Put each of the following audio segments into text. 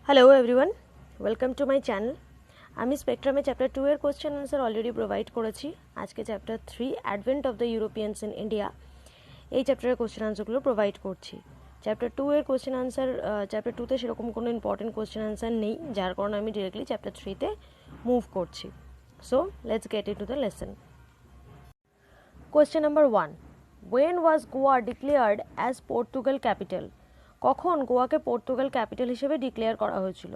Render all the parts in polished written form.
Hello everyone, welcome to my channel. আমি স্পেকট্রামে chapter 2 এর question answer already provide করেছি। আজকে chapter 3 advent of the Europeans in India এই চ্যাপ্টারের কোশ্চেন আনসারগুলো প্রোভাইড করছি। চ্যাপ্টার 2 এর কোশ্চেন আনসার চ্যাপ্টার 2 তে সেরকম কোনো ইম্পর্টেন্ট কোশ্চেন আনসার নেই, যার কারণে আমি ডিরেক্টলি চ্যাপ্টার 3 তে মুভ করছি। So let's get into the lesson. Question number 1, when was Goa declared as Portugal capital? কখন গোয়াকে পর্তুগাল ক্যাপিটাল হিসেবে ডিক্লেয়ার করা হয়েছিল?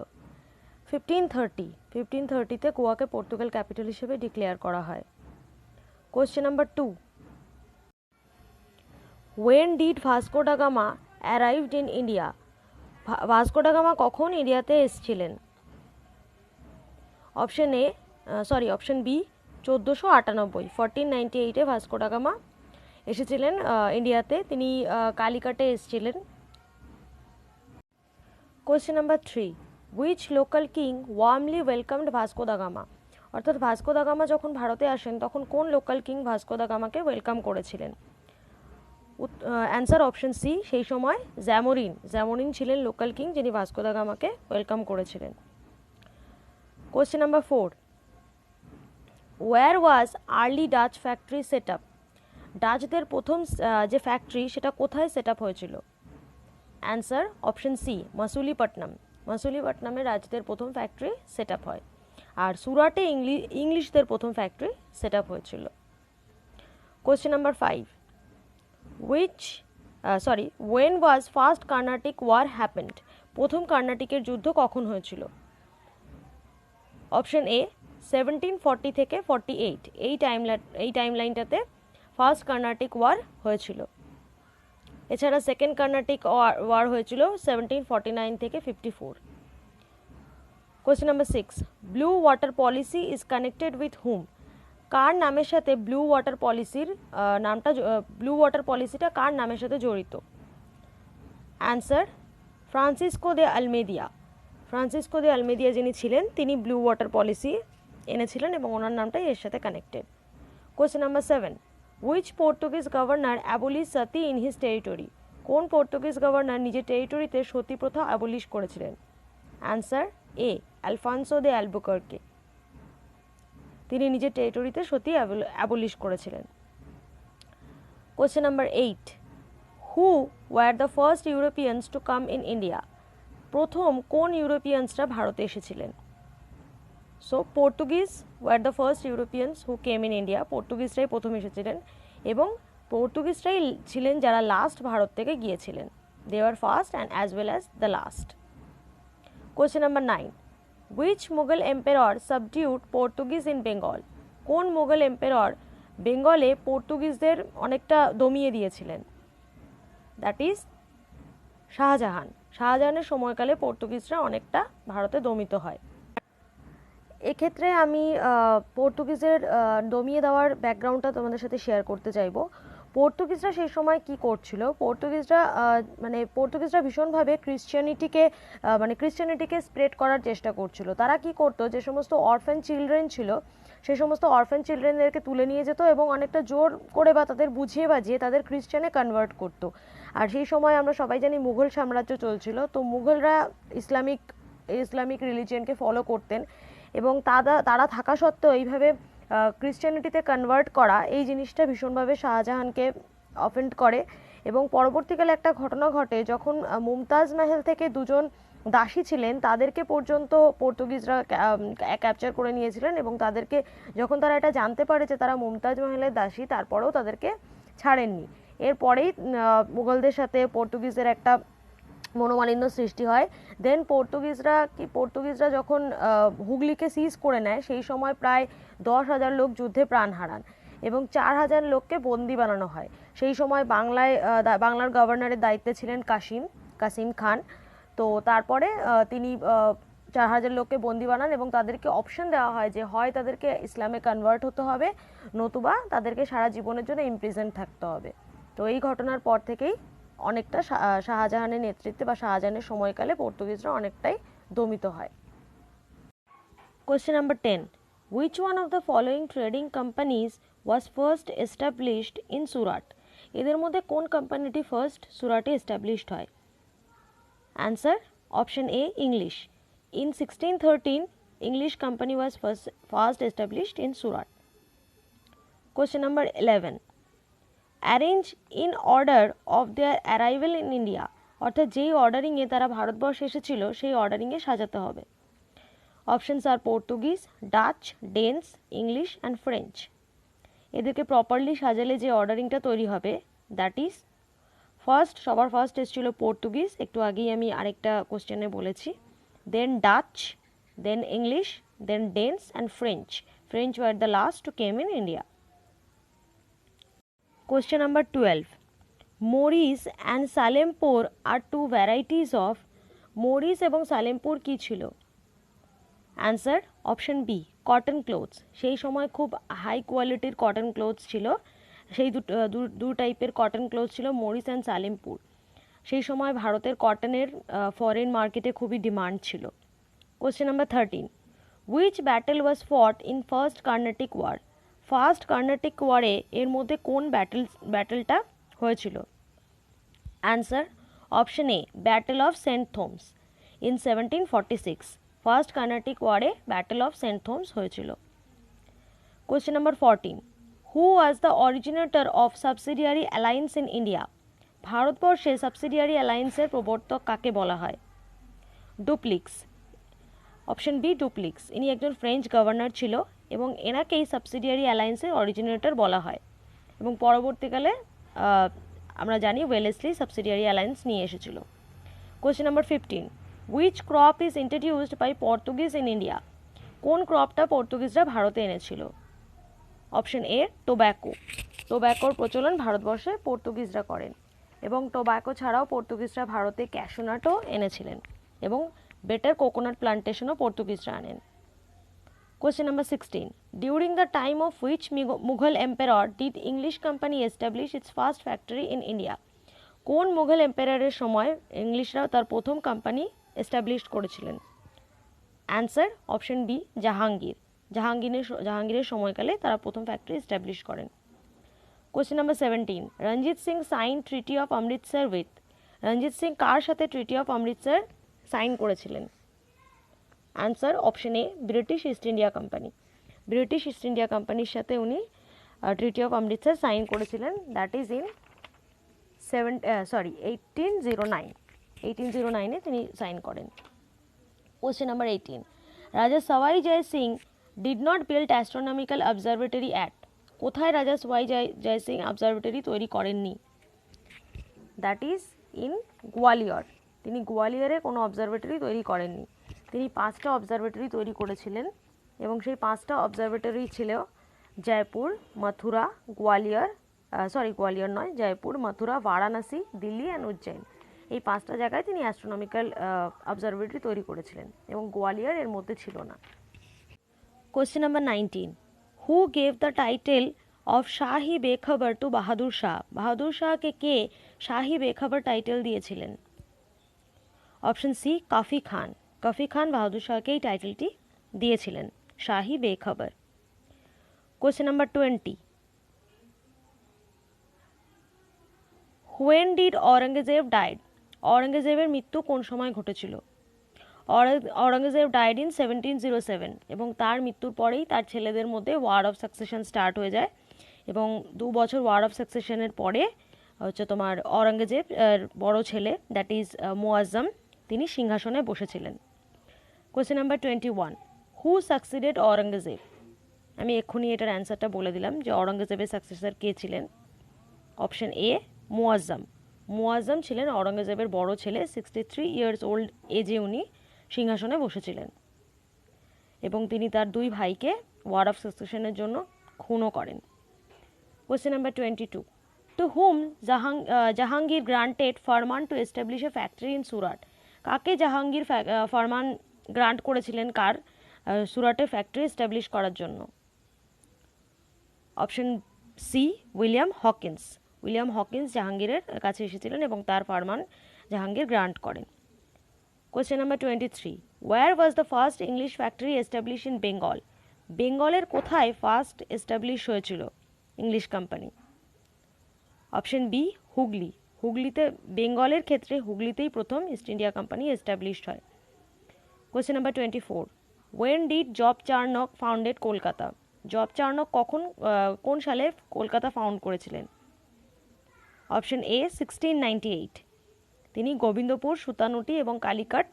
1530 গোয়াকে পর্তুগাল ক্যাপিটাল হিসেবে ডিক্লেয়ার করা হয়। Question number 2, when did Vasco da Gama arrived in India? Vasco da Gama কখন ইন্ডিয়াতে এসেছিলেন? Option B 1498, 1498 Vasco da Gama এসেছিলেন ইন্ডিয়াতে। তিনি কালিকাটে এসেছিলেন। Question number 3, which local king warmly welcomed Vasco da Gama? অর্থাৎ ভাস্কো দা গামা যখন ভারতে আসেন তখন কোন লোকাল কিং ভাস্কো দা গামাকে ওয়েলকাম করেছিলেন? অ্যান্সার অপশন সি, সেই সময় জ্যামোরিন ছিলেন লোকাল কিং যিনি ভাস্কো দা গামাকে ওয়েলকাম করেছিলেন। Question number 4, where was early Dutch factory set up? ডাচদের প্রথম যে ফ্যাক্টরি সেটা কোথায় সেট আপ হয়েছিল? অ্যান্সার অপশন সি, মাসুলিপট্টনামে ডাচদের প্রথম ফ্যাক্টরি সেট আপ হয়, আর সুরাটে ইংলিশদের প্রথম ফ্যাক্টরি সেট আপ হয়েছিল। Question number 5, when was first Carnatic war happened? প্রথম কর্ণাটিকের যুদ্ধ কখন হয়েছিল? অপশন এ 1740 থেকে 48, এই টাইমলাইনটাতে ফার্স্ট কর্ণাটিক ওয়ার হয়েছিল। এছাড়া সেকেন্ড কর্ণাটিক ওয়ার হয়েছিল 1749 থেকে 54। Question number 6, blue water policy is connected with whom? কার নামের সাথে ব্লু ওয়াটার পলিসিটা কার নামের সাথে জড়িত? অ্যান্সার ফ্রান্সিসকো দে আলমেদিয়া যিনি ছিলেন তিনি ব্লু ওয়াটার পলিসি এনেছিলেন এবং ওনার নামটাই এর সাথে connected. Question number 7, which Portuguese governor abolished sati in his territory? কোন পর্তুগিজ গভর্নর নিজের টেরিটরিতে সতী প্রথা অ্যাবলিশ করেছিলেন? অ্যান্সার এ, আলফানসো দে অ্যালবুকার্কে। তিনি নিজের টেরিটরিতে সতী অ্যাবলিশ করেছিলেন। Question number 8, who were the first Europeans to come in India? প্রথম কোন ইউরোপিয়ানসরা ভারতে এসেছিলেন? So Portuguese were the first Europeans who came in India. পর্তুগিজরাই প্রথম এসেছিলেন এবং পর্তুগিজরাই ছিলেন যারা লাস্ট ভারত থেকে গিয়েছিলেন। They were first and as well as the last. Question number 9, which Mughal emperor subdued Portuguese in Bengal? কোন মুঘল এম্পেরর বেঙ্গলে পর্তুগিজদের অনেকটা দমিয়ে দিয়েছিলেন? দ্যাট ইজ শাহজাহানের সময়কালে পর্তুগিজরা অনেকটা ভারতে দমিত হয়। এক্ষেত্রে আমি পর্তুগিজের দমিয়ে দেওয়ার ব্যাকগ্রাউন্ডটা তোমাদের সাথে শেয়ার করতে চাইবো। পর্তুগিজরা সেই সময় কি করছিল? পর্তুগিজরা ভীষণভাবে ক্রিশ্চিয়ানিটিকে স্প্রেড করার চেষ্টা করছিল। তারা কি করতো, যে সমস্ত অরফ্যান চিলড্রেন ছিল সেই সমস্ত অরফ্যান চিলড্রেনদেরকে তুলে নিয়ে যেত এবং অনেকটা জোর করে বা তাদের বুঝিয়ে বাজিয়ে তাদের খ্রিস্টানে কনভার্ট করতো। আর সেই সময় আমরা সবাই জানি মুঘল সাম্রাজ্য চলছিল, তো মুঘলরা ইসলামিক রিলিজিয়নকে ফলো করতেন এবং তারা থাকা সত্ত্বেও এইভাবে ক্রিশ্চিয়ানিটিতে কনভার্ট করা এই জিনিসটা ভীষণভাবে শাহজাহানকে অফেন্ড করে। এবং পরবর্তীকালে একটা ঘটনা ঘটে, যখন মুমতাজ মহল থেকে দুজন দাসী ছিলেন তাদেরকে পর্যন্ত পর্তুগিজরা ক্যাপচার করে নিয়েছিলেন এবং তাদেরকে যখন তারা এটা জানতে পারে যে তারা মুমতাজ মহলের দাসী, তারপরেও তাদেরকে ছাড়েননি। এরপরেই মুঘলদের সাথে পর্তুগিজের একটা মনোমালিন্য সৃষ্টি হয়। দেন পর্তুগিজরা যখন হুগলিকে সিজ করে নেয় সেই সময় প্রায় 10,000 লোক যুদ্ধে প্রাণ হারান এবং 4,000 লোককে বন্দি বানানো হয়। সেই সময় বাংলার গভর্নরের দায়িত্বে ছিলেন কাসিম খান। তো তারপরে তিনি 4,000 লোককে বন্দি বানান এবং তাদেরকে অপশন দেওয়া হয় যে হয় তাদেরকে ইসলামে কনভার্ট হতে হবে, নতুবা তাদেরকে সারা জীবনের জন্য ইমপ্রিজেন্ট থাকতে হবে। তো এই ঘটনার পর থেকেই অনেকটা শাহজাহানের নেতৃত্বে বা শাহজাহানের সময়কালে পর্তুগিজরা অনেকটাই দমিত হয়। Question number 10, which one of the following trading companies was first established in Surat? এদের মধ্যে কোন কোম্পানিটি ফার্স্ট সুরাটে এস্টাবলিশড হয়? Answer option A, English. In 1613, English company was first established in Surat. Question number 11. Arrange in order of their arrival in India. অর্থাৎ যেই অর্ডারিংয়ে তারা ভারতবর্ষে এসেছিল সেই অর্ডারিংয়ে সাজাতে হবে। Options are Portuguese, Dutch, Danes, English and French. এদেরকে প্রপারলি সাজালে যে অর্ডারিংটা তৈরি হবে দ্যাট ইজ সবার ফার্স্ট এসেছিল পর্তুগিজ, একটু আগেই আমি আরেকটা কোশ্চেনে বলেছি, then Dutch, then English, then Danes and French. French were the last two came in India. Question number 12. Moris and Salempur are two varieties of Moris এবং সালেমপুর কি ছিল? Answer option B, cotton clothes. সেই সময় খুব high কোয়ালিটির cotton clothes ছিল, সেই দু টাইপের কটন ক্লোথস ছিল মরিস অ্যান্ড সালেমপুর। সেই সময় ভারতের কটনের ফরেন মার্কেটে খুবই ডিমান্ড ছিল। Question number 13. Which battle was fought in first Carnatic War? First Carnatic ওয়ারে এর মধ্যে কোন ব্যাটেলটা হয়েছিল? Answer option A, battle of Saint Thomas in 1746। First Carnatic ওয়ারে ব্যাটেল অফ সেন্ট থমস হয়েছিল। Question number 14. Who was the originator of subsidiary alliance in India? ভারতবর্ষে সাবসিডিয়ারি অ্যালায়েন্সের প্রবর্তক কাকে বলা হয়? ডুপ্লিক্স। Option B, Dupleix. ইনি একজন ফ্রেঞ্চ গভর্নর ছিল এবং এনাকেই সাবসিডিয়ারি অ্যালায়েন্সের অরিজিনেটর বলা হয় এবং পরবর্তীকালে আমরা জানি ওয়েলেসলি সাবসিডিয়ারি অ্যালায়েন্স নিয়ে এসেছিল। Question number 15. Which crop is introduced by Portuguese in India? কোন ক্রপটা পর্তুগিজরা ভারতে এনেছিল? Option A, tobacco. টোব্যাকোর প্রচলন ভারতবর্ষে পর্তুগিজরা করেন এবং টোব্যাকো ছাড়াও পর্তুগিজরা ভারতে ক্যাশনাটও এনেছিলেন এবং বেটার কোকোনাট প্লান্টেশনও পর্তুগিজরা আনেন। Question number 16. During the time of which Mughal emperor did English company establish its first factory in India? কোন মুঘল এম্পায়ারের সময় ইংলিশরা তার প্রথম কোম্পানি এস্টাবলিশ করেছিলেন? Answer option B, Jahangir. জাহাঙ্গীরের সময়কালে তারা প্রথম ফ্যাক্টরি এস্টাবলিশ করেন। Question number 17. Ranjit Singh sign treaty of Amritsar with? Ranjit Singh কার সাথে ট্রিটি অফ অমৃতসর সাইন করেছিলেন? Answer option A, British East India company. British East India কোম্পানির সাথে উনি ট্রিটি অফ অমৃতসর সাইন করেছিলেন, দ্যাট ইজ ইন 1809। 1809-এ তিনি সাইন করেন। Question number 18. Raja Sawai Jai Singh did not build astronomical observatory at? কোথায় রাজা সওয়াই জয় সিং অবজারভেটরি তৈরি করেননি? That is in Gwalior. তিনি গোয়ালিয়রে কোনো অবজারভেটরি তৈরি করেননি। তিনি 5টা অবজারভেটরি তৈরি করেছিলেন এবং সেই 5টা অবজারভেটরি ছিল জয়পুর, মথুরা, গোয়ালিয়র নয়, জয়পুর, মথুরা, বারাণসী, দিল্লি অ্যান্ড উজ্জয়ন। এই 5টা জায়গায় তিনি অ্যাস্ট্রোনমিক্যাল অবজারভেটরি তৈরি করেছিলেন এবং গোয়ালিয়র এর মধ্যে ছিল না। Question number 19. Who gave the title of Shahi Bekhabar to Bahadur Shah? Bahadur শাহকে কে শাহি বেখবর টাইটেল দিয়েছিলেন? Option C, Kafi Khan. কাফি খান বাহাদুর শাহকে এই টাইটেলটি দিয়েছিলেন, Shahi Bekhabar. Question number 20. When did Aurangzeb died? অরঙ্গজেবের মৃত্যু কোন সময় ঘটেছিল? অরঙ্গজেব ডাইড ইন 1707 এবং তার মৃত্যুর পরেই তার ছেলেদের মধ্যে ওয়ার অফ সাকসেশন স্টার্ট হয়ে যায় এবং 2 বছর ওয়ার অফ সাকসেশনের পরে হচ্ছে তোমার অরঙ্গজেব বড় ছেলে দ্যাট ইজ মুয়াজ্জম, তিনি সিংহাসনে বসেছিলেন। Question number 21. হু সাকসিডেড অরঙ্গজেব? আমি এক্ষুনি এটার অ্যান্সারটা বলে দিলাম যে অরঙ্গজেবের সাকসেসর কে ছিলেন। Option A, Muazzam. মুয়াজ্জম ছিলেন অরঙ্গজেবের বড় ছেলে। 63 ইয়ার্স ওল্ড এজে উনি সিংহাসনে বসেছিলেন এবং তিনি তার 2 ভাইকে ওয়ার অফ সাকসেশনের জন্য খুনও করেন। Question number 22. টু হুম জাহাঙ্গীর গ্রান্টেড ফরমান to establish a factory in Surat? কাকে জাহাঙ্গীর ফরমান গ্রান্ট করেছিলেন সুরাটে ফ্যাক্টরি এস্টাবলিশ করার জন্য? Option C, William Hawkins. William Hawkins জাহাঙ্গীরের কাছে এসেছিলেন এবং তার ফরমান জাহাঙ্গীর গ্রান্ট করেন। Question number 23. Where was the first English factory establish in Bengal? বেঙ্গলের কোথায় ফার্স্ট এস্টাবলিশ হয়েছিল English company? Option B, Hooghly. হুগলিতে, বেঙ্গলের ক্ষেত্রে হুগলিতেই প্রথম ইস্ট ইন্ডিয়া কোম্পানি এস্টাবলিশড হয়। Question number 24, when did Job Charnock founded Kolkata? Job Charnock কখন কোন সালে কলকাতা ফাউন্ড করেছিলেন? অপশন এ 1698, তিনি গোবিন্দপুর, সুতানুটি এবং কালীঘাট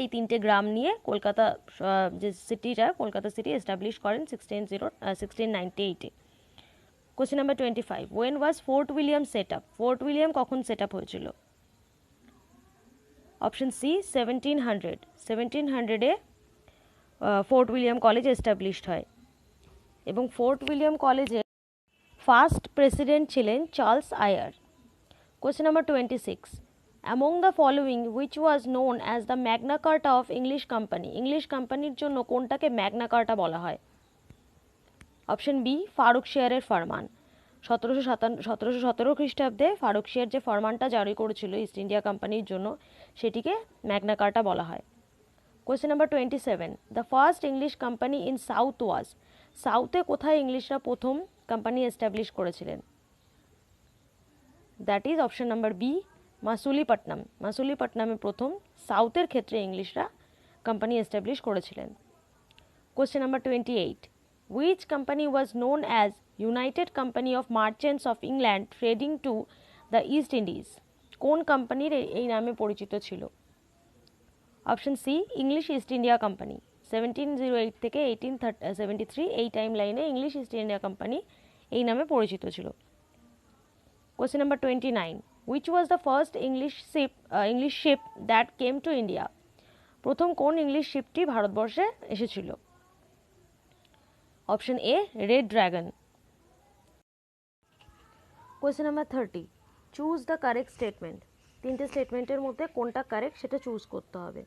এই তিনটে গ্রাম নিয়ে কলকাতা যে সিটিটা কলকাতা সিটি এস্টাবলিশ করেন 1698-এ। Question number 25, when was Fort William set up? Fort William কখন সেট আপ হয়েছিল? অপশন সি 1700, 1700-এ ফোর্ট উইলিয়াম কলেজ এস্টাবলিশড হয় এবং ফোর্ট উইলিয়াম কলেজে ফার্স্ট প্রেসিডেন্ট ছিলেন Charles Eyre. Question number 26, among the following which was known as the Magna Carta of English company? English কোম্পানির জন্য কোনটাকে ম্যাগনা কার্টা বলা হয়? অপশন বি ফারুকশিয়ারের ফরমান। 1717 খ্রিস্টাব্দে ফারুকশিয়ার যে ফরমানটা জারি করেছিল ইস্ট ইন্ডিয়া কোম্পানির জন্য সেটিকে ম্যাগনা কার্টা বলা হয়। Question number 27, the first English company in south was? সাউথে কোথায় ইংলিশরা প্রথম কোম্পানি এস্টাবলিশ করেছিলেন? That is option number B Masulipatnam. মাসুলিপট্টনমে প্রথম সাউথের ক্ষেত্রে ইংলিশরা কোম্পানি এস্টাবলিশ করেছিলেন। Question number 28, which company was known as United Company of Merchants of England trading to the East Indies? কোন কোম্পানির এই নামে পরিচিত ছিল? Option C English East India company. 1708 থেকে 1873 এই টাইম লাইনে ইংলিশ ইস্ট ইন্ডিয়া কোম্পানি এই নামে পরিচিত ছিল। Question number 29, which was the first English ship that came to India? প্রথম কোন ইংলিশ শিপটি ভারতবর্ষে এসেছিল? Option A red dragon. Question number 30, choose the correct statement. তিনটে স্টেটমেন্টের মধ্যে কোনটা কারেক্ট সেটা চুজ করতে হবে।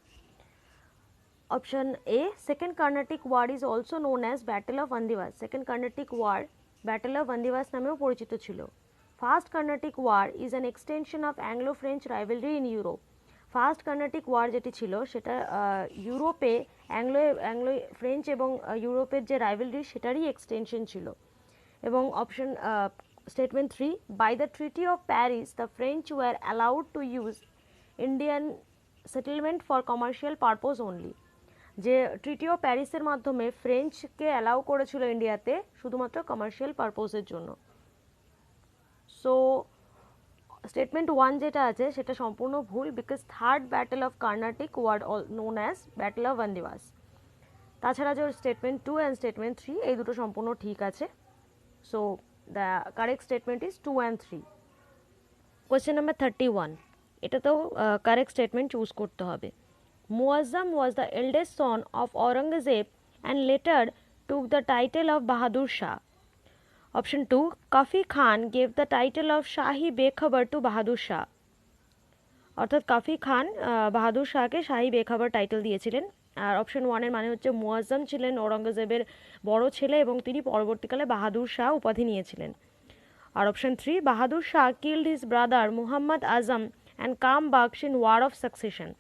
Option A second Carnatic war is also known as battle of Wandiwash. Second Carnatic war battle of Wandiwash নামেও পরিচিত ছিল। First Carnatic war is an extension of Anglo French rivalry in Europe. First Carnatic war যেটি ছিল সেটা ইউরোপে Anglo French এবং ইউরোপের যে রাইভেলরি সেটারই এক্সটেনশন ছিল। এবং option statement 3, by the treaty of Paris the French were allowed to use Indian settlement for commercial purpose only. যে ট্রিটি অফ প্যারিসের মাধ্যমে ফ্রেঞ্চকে অ্যালাউ করেছিল ইন্ডিয়াতে শুধুমাত্র কমার্শিয়াল পারপোজের জন্য। সো স্টেটমেন্ট 1 যেটা আছে সেটা সম্পূর্ণ ভুল, because third battle of Carnatic war known as battle of Wandiwash. তাছাড়া যে স্টেটমেন্ট 2 অ্যান্ড স্টেটমেন্ট 3 এই দুটো সম্পূর্ণ ঠিক আছে। So the correct statement is 2 and 3। Question number 31, এটাতেও কারেক্ট স্টেটমেন্ট চুজ করতে হবে। Muazzam was the eldest son of Aurangzeb and later took the title of Bahadur Shah. Option 2, Kafi Khan gave the title of Shahi Bekhabar to Bahadur Shah. অর্থাৎ কাফি খান বাহাদুর শাহকে শাহি বেখবর টাইটেল দিয়েছিলেন। আর অপশন 1 এর মানে হচ্ছে মুয়াজ্জম ছিলেন ঔরঙ্গজেবের বড় ছেলে এবং তিনি পরবর্তীকালে বাহাদুর শাহ উপাধি নিয়েছিলেন। আর option 3, Bahadur Shah killed his brother Muhammad Azam and came backs in war of succession.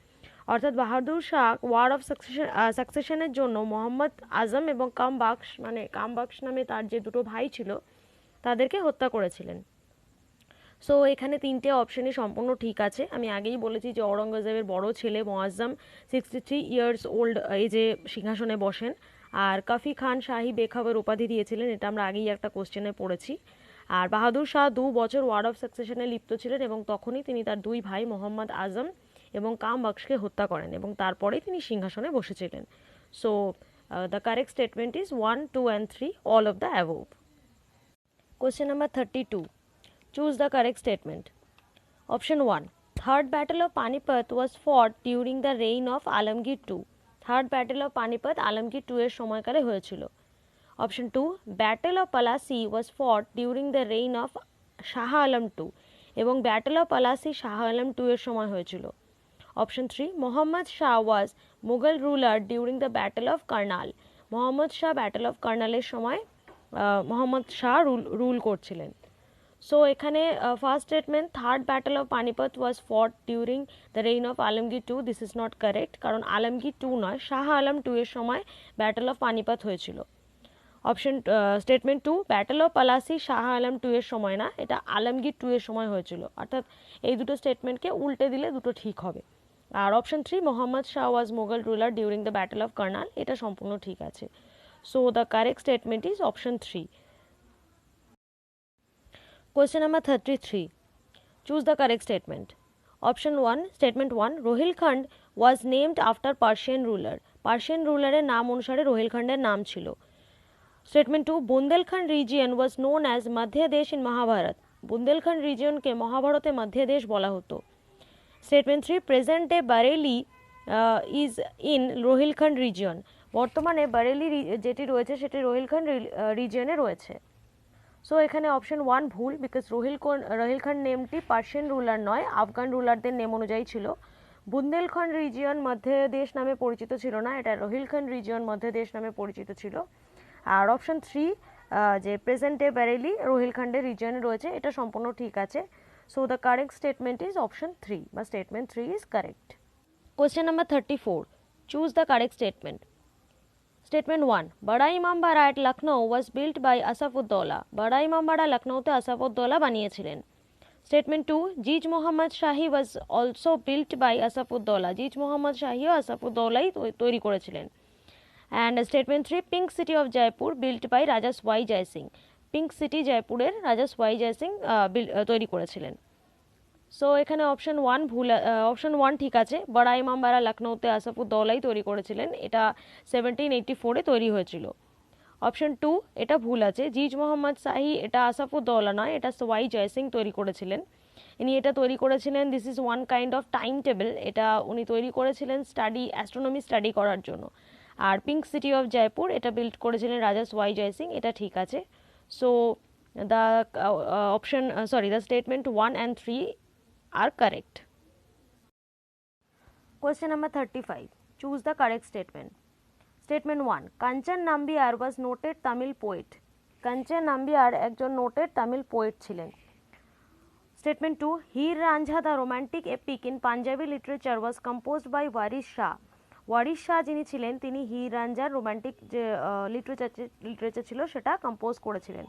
অর্থাৎ বাহাদুর শাহ ওয়ার অফ সাকসেশনের জন্য মোহাম্মদ আজম এবং কাম বাক্স নামে তার যে দুটো ভাই ছিল তাদেরকে হত্যা করেছিলেন। সো এখানে তিনটে অপশনই সম্পূর্ণ ঠিক আছে। আমি আগেই বলেছি যে ঔরঙ্গজেবের বড় ছেলে মুয়াজ্জম 63 ইয়ার্স ওল্ড এজে সিংহাসনে বসেন, আর কাফি খান শাহি বেখবর উপাধি দিয়েছিলেন, এটা আমরা আগেই একটা কোশ্চেনে পড়েছি। আর বাহাদুর শাহ 2 বছর ওয়ার অফ সাকসেশনে লিপ্ত ছিলেন এবং তখনই তিনি তার দুই ভাই মোহাম্মদ আজম এবং কাম বাক্সকে হত্যা করেন এবং তারপরেই তিনি সিংহাসনে বসেছিলেন। So the correct statement is 1, 2 and 3, all of the above. Question number 32, choose the correct statement. Option 1, Third Battle of Panipat was fought during the reign of Alamgir II. Third Battle of Panipat Alamgir II এর সময়কালে হয়েছিল। Option 2, Battle of Palasi was fought during the reign of Shah Alam II এবং Battle of Palasi Shah Alam II এর সময় হয়েছিল। Option 3, Muhammad Shah was Mughal ruler during the Battle of Karnal. Muhammad Shah Battle of Karnal এর সময় Mohammad Shah rule করছিলেন। So এখানে first statement third battle of Panipat was fought during the reign of Alamgir II, this is not correct, কারণ Alamgir II নয়, Shah Alam II এর সময় battle of Panipat হয়েছিল। Option statement 2, battle of Plassey Shah Alam II এর সময় না, এটা আলমগীর II এর সময় হয়েছিল। অর্থাৎ এই দুটো স্টেটমেন্টকে উল্টে দিলে দুটো ঠিক হবে। আর option 3 Mohammad Shah was Mughal ruler during the battle of Karnal, এটা সম্পূর্ণ ঠিক আছে। So the correct statement is option 3। Question number 33. Choose the correct statement. Option 1, statement 1, Rohilkhand was named after Persian ruler. Persian ruler এর নাম অনুসারে রোহিলখণ্ডের নাম ছিল। Statement 2, Bundelkhand region was known as Madhya Desh in Mahabharat. Bundelkhand রিজিয়নকে মহাভারতে মধ্য দেশ বলা হতো। Statement 3, present day Bareilly is in Rohilkhand region. বর্তমানে বারেলি যেটি রয়েছে সেটি রোহিলখণ্ড রিজিয়নে রয়েছে। সো এখানে অপশন 1 ভুল, বিকজ রোহিলখণ্ড নেমটি পার্সিয়ান রুলার নয়, আফগান রুলারদের নেম অনুযায়ী ছিল। বুন্দেলখণ্ড রিজিয়ন মধ্যদেশ নামে পরিচিত ছিল না, এটা রোহিলখণ্ড রিজিয়ন মধ্যদেশ নামে পরিচিত ছিল। আর অপশন 3 যে প্রেজেন্ট ডে ব্যারেলি রোহিলখণ্ডের রিজিয়নে রয়েছে, এটা সম্পূর্ণ ঠিক আছে। So the correct statement is option 3 বা statement 3 is correct. Question number 34, choose the correct statement. Statement 1, Bada Imambara at Lucknow was built by Asaf-ud-Daula. Bada Imambara লখনৌতে আসাফউদ্দৌলা বানিয়েছিলেন। Statement 2, Jej Mohammad Shahi was also built by Asaf-ud-Daula. Jej Mohammad Shahiও আসাফউদ্দৌলাই তৈরি করেছিলেন। And statement 3, Pink City of Jaipur built by Raja Swai Jai Singh. Pink City জয়পুরের রাজা সোয়াই জয় সিং তৈরি করেছিলেন। So এখানে option 1 ভুল, option 1 ঠিক আছে। বড়া ইমামবাড়া লখনৌতে আসাফউদ্দৌলাই তৈরি করেছিলেন, এটা 1784-এ তৈরি হয়েছিল। অপশন 2 এটা ভুল আছে। জিজ মোহাম্মদ শাহি এটা আসাফউদ্দৌলা নয়, এটা সোয়াই জয় সিং তৈরি করেছিলেন। ইনি এটা তৈরি করেছিলেন, this is one kind of time table, এটা উনি তৈরি করেছিলেন অ্যাস্ট্রোনমি স্টাডি করার জন্য। আর পিঙ্ক সিটি অফ জয়পুর এটা বিল্ড করেছিলেন রাজা সোয়াই জয় সিং, এটা ঠিক আছে। So the the statement 1 and 3 are correct. Question number 35. Choose the correct statement. Statement 1, Kanchan Nambiar was noted Tamil poet. Kanchan Nambiar একজন noted Tamil poet ছিলেন। Statement 2, Heer Ranjha the romantic epic in Punjabi literature was composed by Waris Shah. Waris Shah যিনি ছিলেন তিনি হির রাঞ্জার romantic যে literature ছিল সেটা compose করেছিলেন।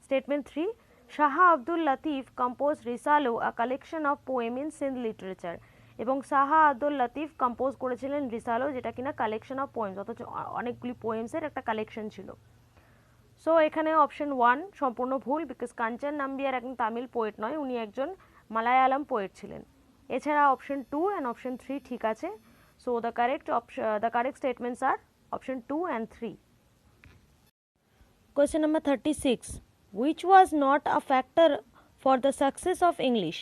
Statement 3, Shaha Abdul Latif composed Risalo, a collection of poem in Sindh literature. এবং Shah Abdul Latif compose করেছিলেন রিসালো, যেটা কিনা কালেকশন অফ পোয়েমস, অথচ অনেকগুলি পোয়েমসের একটা কালেকশন ছিল। সো এখানে অপশন 1 সম্পূর্ণ ভুল, বিকজ কাঞ্চন নাম্বিয়ার একজন তামিল পোয়েট নয়, উনি একজন মালায়ালাম পোয়েট ছিলেন। এছাড়া অপশন 2 and অপশন 3 ঠিক আছে। So the correct statements are option 2 and 3. Question number 36, which was not a factor for the success of English?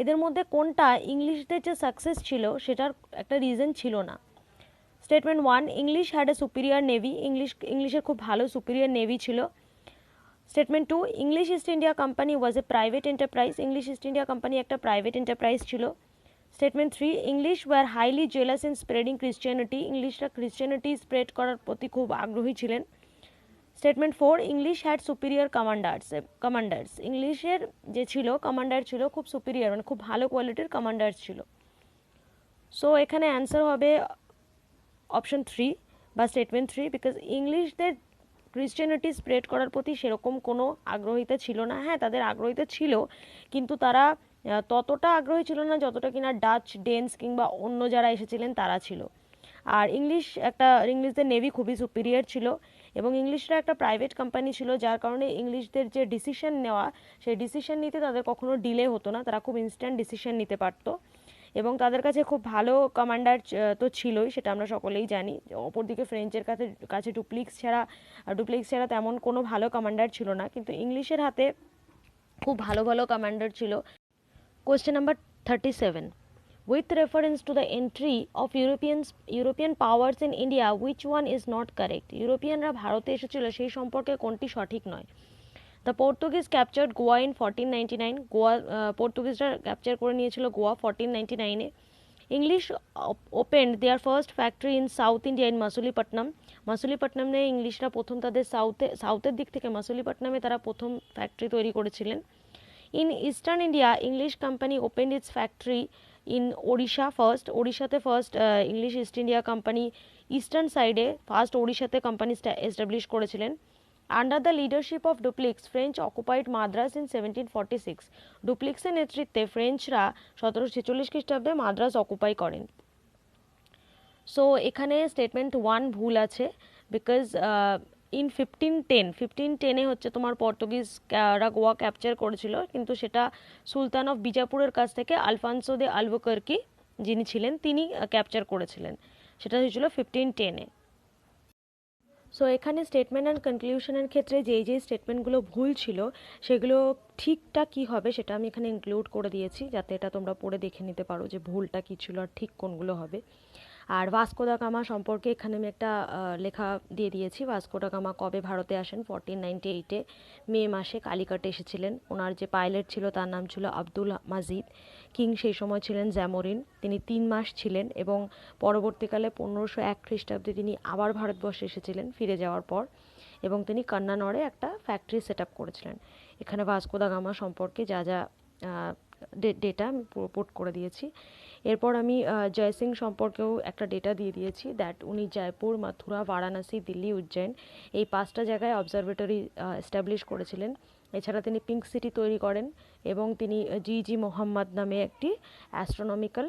এদের মধ্যে কোনটা ইংলিশদের যে সাকসেস ছিল সেটার একটা রিজন ছিল না। Statement 1, English had a superior navy. ইংলিশের খুব ভালো সুপিরিয়র নেভি ছিল। Statement 2, English East India company was a private enterprise. English East India company একটা প্রাইভেট এন্টারপ্রাইজ ছিল। Statement 3, English were highly jealous in spreading Christianity. ইংলিশরা Christianity spread করার প্রতি খুব আগ্রহী ছিলেন। Statement 4, English had superior commanders. ইংলিশের যে ছিল কমান্ডার ছিল খুব সুপিরিয়র, মানে খুব ভালো কোয়ালিটির কমান্ডার্স ছিল। সো এখানে অ্যান্সার হবে অপশন 3 বা স্টেটমেন্ট 3, বিকজ ইংলিশদের ক্রিশ্চিয়ানিটি স্প্রেড করার প্রতি সেরকম কোনো আগ্রহিতা ছিল না। হ্যাঁ, তাদের আগ্রহিতা ছিল, কিন্তু তারা ততটা আগ্রহী ছিল না যতটা কিনা ডাচ, ডেন্স কিংবা অন্য যারা এসেছিলেন তারা ছিল। আর ইংলিশদের নেভি খুবই সুপিরিয়র ছিল, এবং ইংলিশরা একটা প্রাইভেট কোম্পানি ছিল, যার কারণে ইংলিশদের যে ডিসিশন নেওয়া সেই ডিসিশন নিতে তাদের কখনো ডিলে হতো না, তারা খুব ইনস্ট্যান্ট ডিসিশন নিতে পারতো। এবং তাদের কাছে খুব ভালো কমান্ডার তো ছিলই, সেটা আমরা সকলেই জানি। অপরদিকে ফ্রেঞ্চের কাছে ডুপ্লিক্স ছাড়া তেমন কোনো ভালো কমান্ডার ছিল না, কিন্তু ইংলিশের হাতে খুব ভালো ভালো কমান্ডার ছিল। Question number 37, with reference to the entry of European powers in India, which one is not correct? ইউরোপিয়ানরা ভারতে এসেছিল সেই সম্পর্কে কোনটি সঠিক নয়? The Portuguese captured Goa in 1499. পর্তুগিজরা capture করে নিয়েছিল Goa 1499-এ। English opened their first factory in South India in মাসুলিপট্টনম। মাসুলিপট্টনমে ইংলিশরা প্রথম তাদের সাউথের দিক থেকে মাসুলিপট্টনমে তারা প্রথম ফ্যাক্টরি তৈরি করেছিলেন। In Eastern India, English company opened its factory in Odisha first. ওড়িশাতে first English East India company eastern সাইডে ফার্স্ট ওড়িশাতে কোম্পানি এস্টাবলিশ করেছিলেন। Under the leadership of Dupleix, French occupied Madras in 1746। ডুপ্লিক্সের নেতৃত্বে ফ্রেঞ্চরা 1746 খ্রিস্টাব্দে মাদ্রাস অকুপাই করেন। সো এখানে স্টেটমেন্ট 1 ভুল আছে, বিকজ ইন 1510 হচ্ছে তোমার পর্তুগিজরা গোয়া ক্যাপচার করেছিল, কিন্তু সেটা সুলতান অফ বিজাপুরের কাছ থেকে আলফানসো দে আলবুকার্কি যিনি ছিলেন তিনি ক্যাপচার করেছিলেন। সেটা হয়েছিল 1510-এ। সো এখানে স্টেটমেন্ট অ্যান্ড কনক্লিউশনের ক্ষেত্রে যেই যেই স্টেটমেন্টগুলো ভুল ছিল সেগুলো ঠিকটা কী হবে সেটা আমি এখানে ইনক্লুড করে দিয়েছি, যাতে এটা তোমরা পড়ে দেখে নিতে পারো যে ভুলটা কী ছিল আর ঠিক কোনগুলো হবে। আর ভাস্কো দা গামা সম্পর্কে এখানে আমি একটা লেখা দিয়ে দিয়েছি। ভাস্কো দা গামা কবে ভারতে আসেন? 1498-এ মে মাসে কালিকাটে এসেছিলেন। ওনার যে পাইলট ছিল তার নাম ছিল আব্দুল মাজিদ। কিং সেই সময় ছিলেন জ্যামোরিন। তিনি 3 মাস ছিলেন এবং পরবর্তীকালে 1501 খ্রিস্টাব্দে তিনি আবার ভারতবর্ষে এসেছিলেন ফিরে যাওয়ার পর, এবং তিনি কন্নানড়ে একটা ফ্যাক্টরি সেট আপ করেছিলেন। এখানে ভাস্কো দা গামা সম্পর্কে যা যা ডেটা আমি পুট করে দিয়েছি। এরপর আমি জয় সিং সম্পর্কেও একটা ডেটা দিয়ে দিয়েছি, দ্যাট উনি জয়পুর, মথুরা, বারাণসী, দিল্লি, উজ্জয়ন এই 5টা জায়গায় অবজারভেটরি এস্টাবলিশ করেছিলেন। এছাড়া তিনি পিঙ্ক সিটি তৈরি করেন এবং তিনি জি মোহাম্মদ নামে একটি অ্যাস্ট্রোনমিক্যাল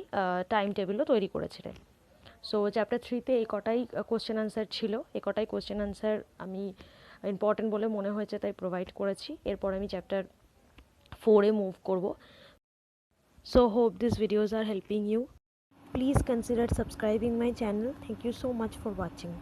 টাইম টেবিলও তৈরি করেছিলেন। সো চ্যাপ্টার 3-তে এই কটাই কোশ্চেন আনসার ছিল। এই কটাই কোশ্চেন আনসার আমি ইম্পর্টেন্ট বলে মনে হয়েছে তাই প্রোভাইড করেছি। এরপর আমি চ্যাপ্টার 4-এ মুভ করব। So hope these videos are helping you. Please consider subscribing my channel. Thank you so much for watching.